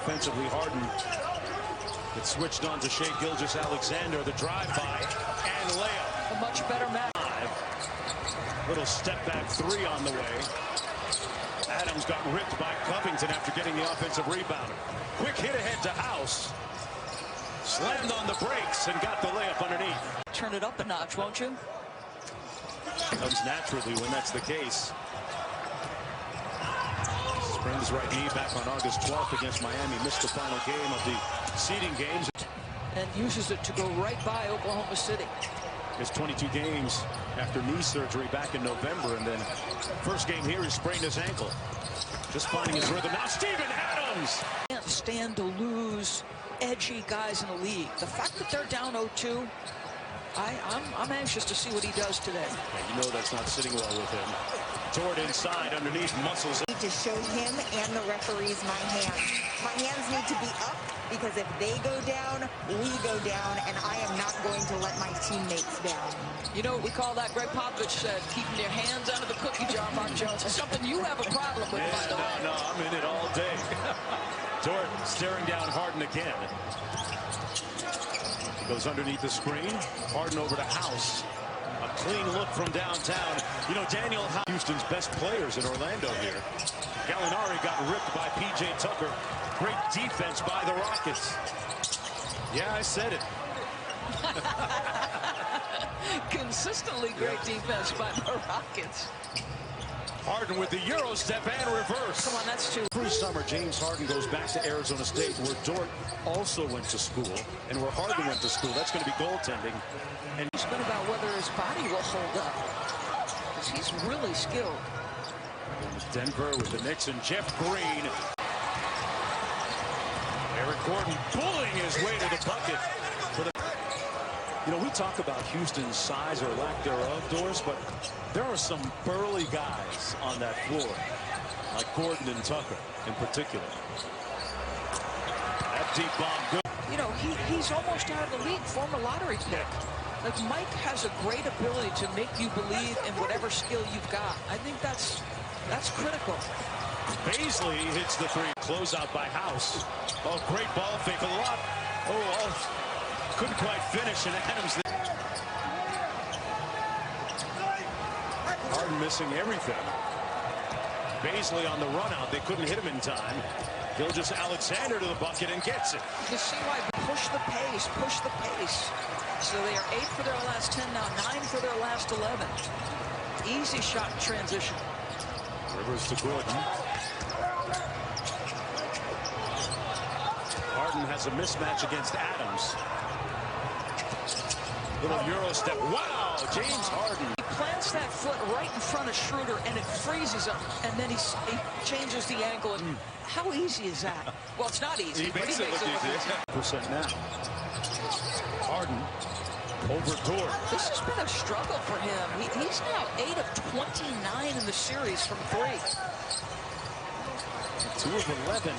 offensively. Harden. It switched on to Shai Gilgeous-Alexander. The drive-by and layup. A much better match. Little step-back three on the way. Adams got ripped by Covington after getting the offensive rebound. Quick hit ahead to House. Slammed on the brakes and got the layup underneath. Turn it up a notch, won't you? Comes naturally when that's the case. Springs right knee back on August 12th against Miami. Missed the final game of the seeding games. And uses it to go right by Oklahoma City. His 22 games after knee surgery back in November. And then first game here, he sprained his ankle. Just finding his rhythm. Now Steven Adams! Can't stand to lose edgy guys in the league. The fact that they're down 0-2, I'm anxious to see what he does today. Yeah, you know that's not sitting well with him. Toward inside, underneath, muscles. To show him and the referees my hands. My hands need to be up because if they go down, we go down, and I am not going to let my teammates down. You know what we call that? Greg Popovich said, keeping your hands out of the cookie jar, Mark Jones. It's something you have a problem with, by the way. No, I'm in it all day. Tort staring down Harden again. He goes underneath the screen. Harden over to House. A clean look from downtown. You know, Daniel House, Houston's best players in Orlando here. Gallinari got ripped by P.J. Tucker. Great defense by the Rockets. Yeah, I said it. Consistently great defense by the Rockets. Harden with the Euro step and reverse. Come on, that's two. Every summer, James Harden goes back to Arizona State, where Dort also went to school, and where Harden went to school. That's going to be goaltending. And he's been about whether his body will hold up, because he's really skilled. Denver with the Knicks and Jeff Green. Eric Gordon bullying his way to the bucket. You know, we talk about Houston's size or lack thereof, Doris, but there are some burly guys on that floor, like Gordon and Tucker in particular. That deep bomb good. You know, he's almost out of the league, former lottery pick. Like, Mike has a great ability to make you believe in whatever skill you've got. I think that's critical. Baisley hits the three. Closeout by House. Oh, great ball fake. A lot. Oh, couldn't quite finish, and Adams. Harden missing everything. Baisley on the run out. They couldn't hit him in time. Gilgeous-Alexander to the bucket and gets it. You see why? Push the pace, push the pace. So they are 8 for their last 10 now, 9 for their last 11. Easy shot in transition. Rivers to Gordon. Harden has a mismatch against Adams. Little Euro step. Wow, James Harden. He plants that foot right in front of Schroder, and it freezes him, and then he changes the angle. And how easy is that? Well, it's not easy. He makes it look easy. % now. Harden over Dort. This has been a struggle for him. He's now 8 of 29 in the series from 3. 2 of 11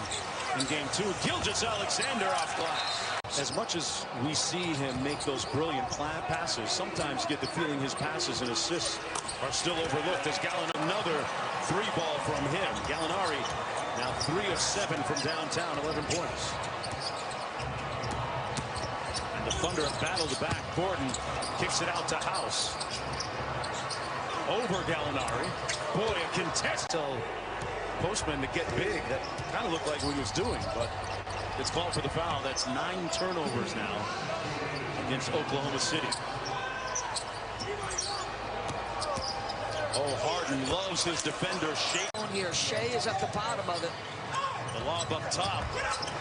in game 2. Gilgeous-Alexander off glass. As much as we see him make those brilliant passes, sometimes get the feeling his passes and assists are still overlooked. As another 3 ball from him. Gallinari now 3 of 7 from downtown, 11 points. And the Thunder have battled back. Gordon kicks it out to House. Over Gallinari. Boy, a contest. Postman to get big. That kind of looked like what he was doing, but it's called for the foul. That's 9 turnovers now against Oklahoma City. Oh, Harden loves his defender. Shai. Here, Shai is at the bottom of it. The lob up top.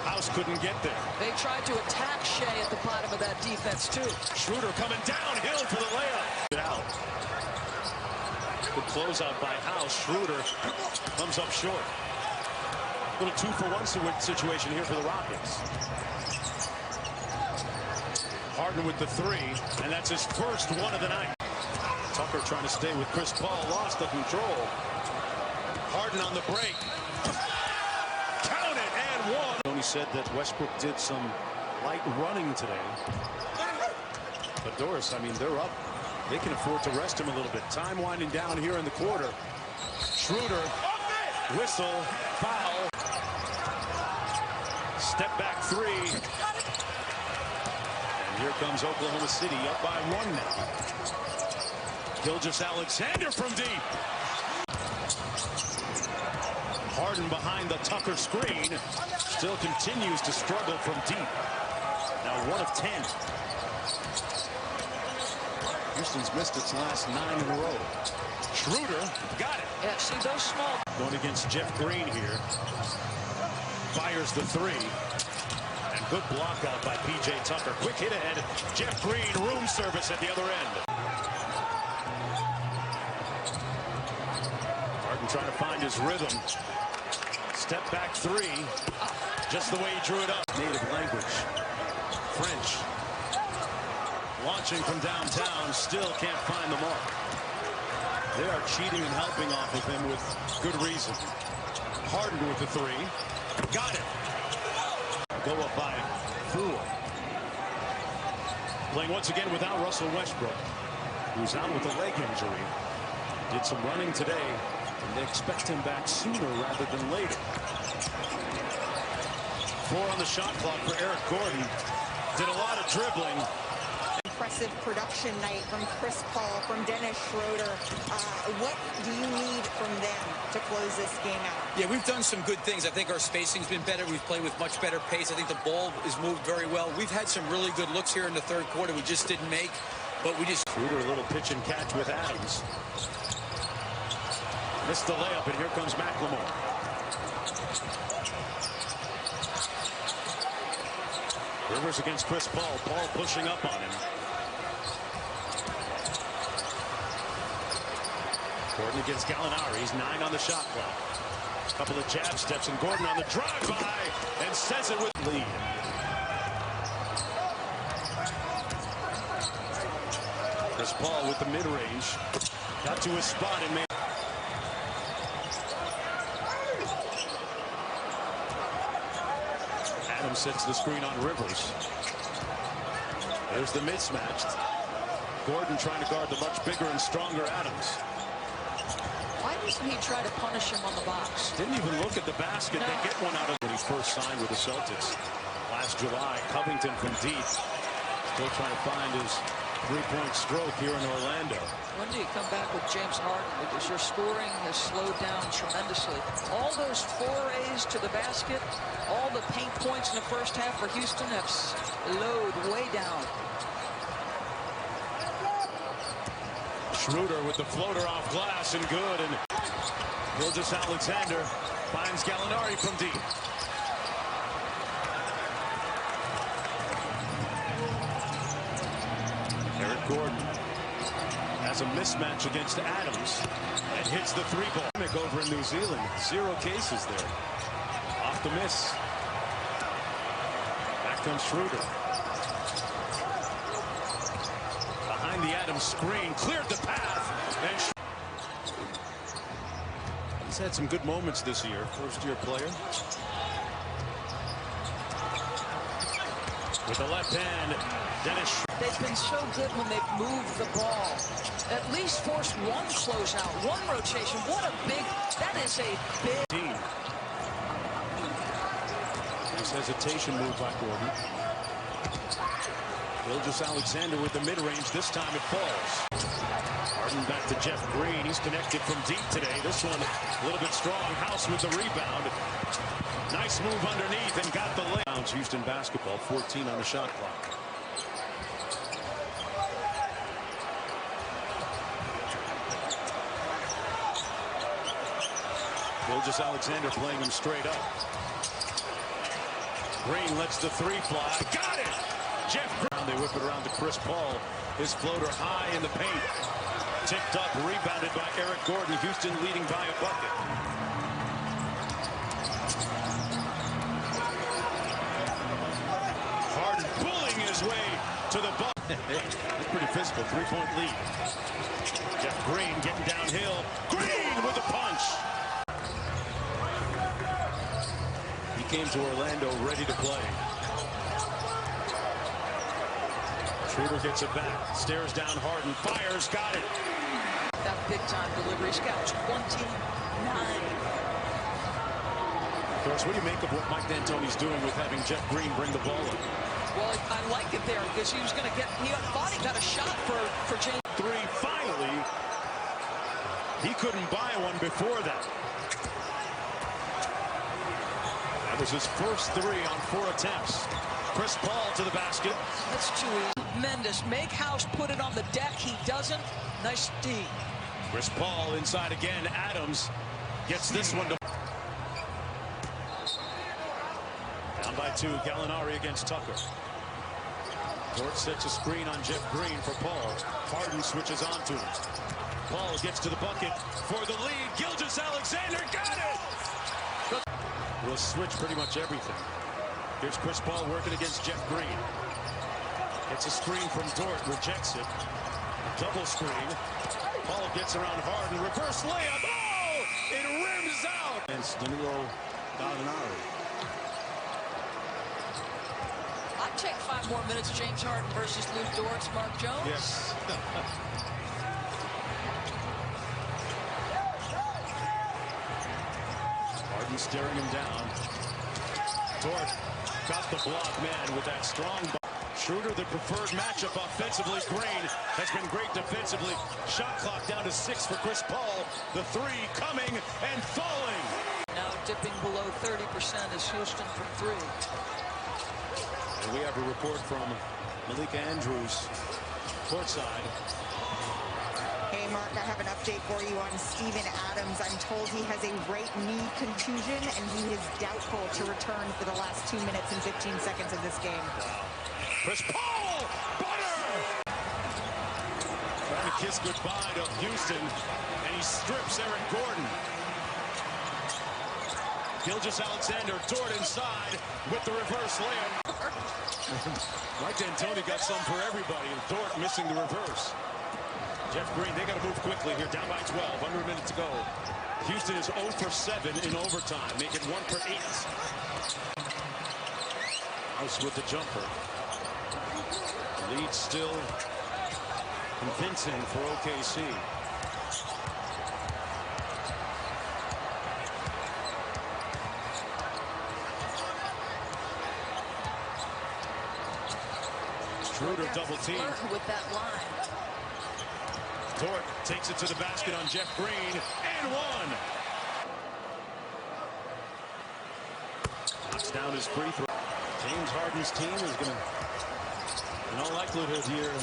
House couldn't get there. They tried to attack Shai at the bottom of that defense, too. Schroder coming downhill for the layup. Out. Good closeout by House. Schroder comes up short. Little 2-for-1 situation here for the Rockets. Harden with the 3, and that's his first one of the night. Tucker trying to stay with Chris Paul, lost the control. Harden on the break. Count it, and 1. Tony said that Westbrook did some light running today. But Doris, I mean, they're up. They can afford to rest him a little bit. Time winding down here in the quarter. Schroder, whistle, foul. Step back three. And here comes Oklahoma City up by 1 now. Gilgeous-Alexander from deep. Harden behind the Tucker screen. Still continues to struggle from deep. Now 1 of 10. Houston's missed its last 9 in a row. Schroder got it. Yeah, see those small. Going against Jeff Green here. Fires the three. And good block out by P.J. Tucker. Quick hit ahead. Jeff Green, room service at the other end. Harden trying to find his rhythm. Step back three. Just the way he drew it up. Native language. French. Launching from downtown. Still can't find the mark. They are cheating and helping off of him with good reason. Harden with the three. Got it. Go up by 4. Playing once again without Russell Westbrook, who's out with a leg injury. Did some running today, and they expect him back sooner rather than later. 4 on the shot clock for Eric Gordon. Did a lot of dribbling. Impressive production night from Chris Paul, from Dennis Schroder. What do you need from them to close this game out? Yeah, we've done some good things. I think our spacing's been better. We've played with much better pace. I think the ball is moved very well. We've had some really good looks here in the third quarter. We just didn't make, but we just... Schroder, a little pitch and catch with Adams. Missed the layup, and here comes McLemore. Rivers against Chris Paul. Paul pushing up on him. Gordon against Gallinari. He's 9 on the shot clock. A couple of jab steps, and Gordon on the drive-by and says it with lead. Chris Paul with the mid-range. Got to his spot and made. Adams sets the screen on Rivers. There's the mismatch. Gordon trying to guard the much bigger and stronger Adams. Why doesn't he try to punish him on the box? Didn't even look at the basket. No. They get one out of when he first signed with the Celtics last July. Covington from deep. Still trying to find his three-point stroke here in Orlando. When do you come back with James Harden? Because your scoring has slowed down tremendously. All those forays to the basket, all the paint points in the first half for Houston have slowed way down. Schroder with the floater off glass and good. And Gilgeous-Alexander finds Gallinari from deep. Eric Gordon has a mismatch against Adams and hits the 3-ball. Over in New Zealand, 0 cases there. Off the miss. Back comes Schroder. Behind the Adams screen, cleared the path. And he's had some good moments this year. First-year player. With the left hand, Dennis. They've been so good when they've moved the ball. At least force one closeout, one rotation. What a big, that is a big team. Nice hesitation move by Gordon. Gilgeous-Alexander with the mid-range. This time it falls. Harden back to Jeff Green. He's connected from deep today. This one a little bit strong. House with the rebound. Nice move underneath and got the lay. Houston basketball, 14 on the shot clock. Gilgeous-Alexander playing him straight up. Green lets the 3 fly. Got it! Jeff Green. They whip it around to Chris Paul. His floater high in the paint. Tipped up, rebounded by Eric Gordon. Houston leading by a bucket. Harden pulling his way to the bucket. It's pretty physical. 3-point lead. Jeff Green getting downhill. Green with the punch. He came to Orlando ready to play. Schroder gets it back. Stares down Harden. Fires. Got it. that big time delivery. He's got 29. Doris, what do you make of what Mike D'Antoni's doing with having Jeff Green bring the ball up? Well, I like it there because he was going to get, he thought he got a shot for James. Three, finally. He couldn't buy one before that. That was his first three on 4 attempts. Chris Paul to the basket. That's too easy. Tremendous. Make House put it on the deck. He doesn't. Nice D. Chris Paul inside again. Adams gets this one to. Down by 2. Gallinari against Tucker. Dort sets a screen on Jeff Green for Paul. Harden switches on to him. Paul gets to the bucket for the lead. Gilgeous-Alexander got it! We'll switch pretty much everything. Here's Chris Paul working against Jeff Green. Gets a screen from Dort, rejects it. Double screen. Paul gets around Harden. Reverse layup. Oh! It rims out! And Danilo Gallinari. I'd take 5 more minutes, James Harden versus Lou Dort's Mark Jones. Yes. Harden staring him down. Dort got the block, man, with that strong. Schroder, the preferred matchup offensively. Green has been great defensively. Shot clock down to 6 for Chris Paul. The 3 coming and falling. Now dipping below 30% is Houston from 3. And we have a report from Malika Andrews, courtside. Hey, Mark, I have an update for you on Steven Adams. I'm told he has a right knee contusion, and he is doubtful to return for the last 2 minutes and 15 seconds of this game. Wow. Chris Paul! Butter! Trying to kiss goodbye to Houston, and he strips Eric Gordon. Gilgeous-Alexander, Dort inside with the reverse layup. Mike D'Antoni got some for everybody, and Dort missing the reverse. Jeff Green, they got to move quickly here, down by 12, under a minute to go. Houston is 0 for 7 in overtime, making 1 for 8. House with the jumper. The lead still convincing for OKC. Schroder double team. With that line. Dort takes it to the basket on Jeff Green, and 1. Knocks down his free throw. James Harden's team is going to, in all likelihood here,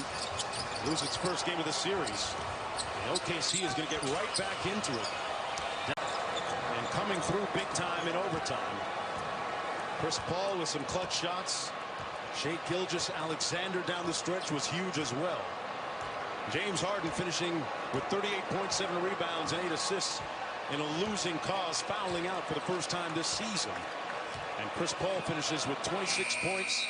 lose its first game of the series. And OKC is going to get right back into it. And coming through big time in overtime. Chris Paul with some clutch shots. Shai Gilgeous-Alexander down the stretch was huge as well. James Harden finishing with 38.7 rebounds and 8 assists in a losing cause, fouling out for the first time this season. And Chris Paul finishes with 26 points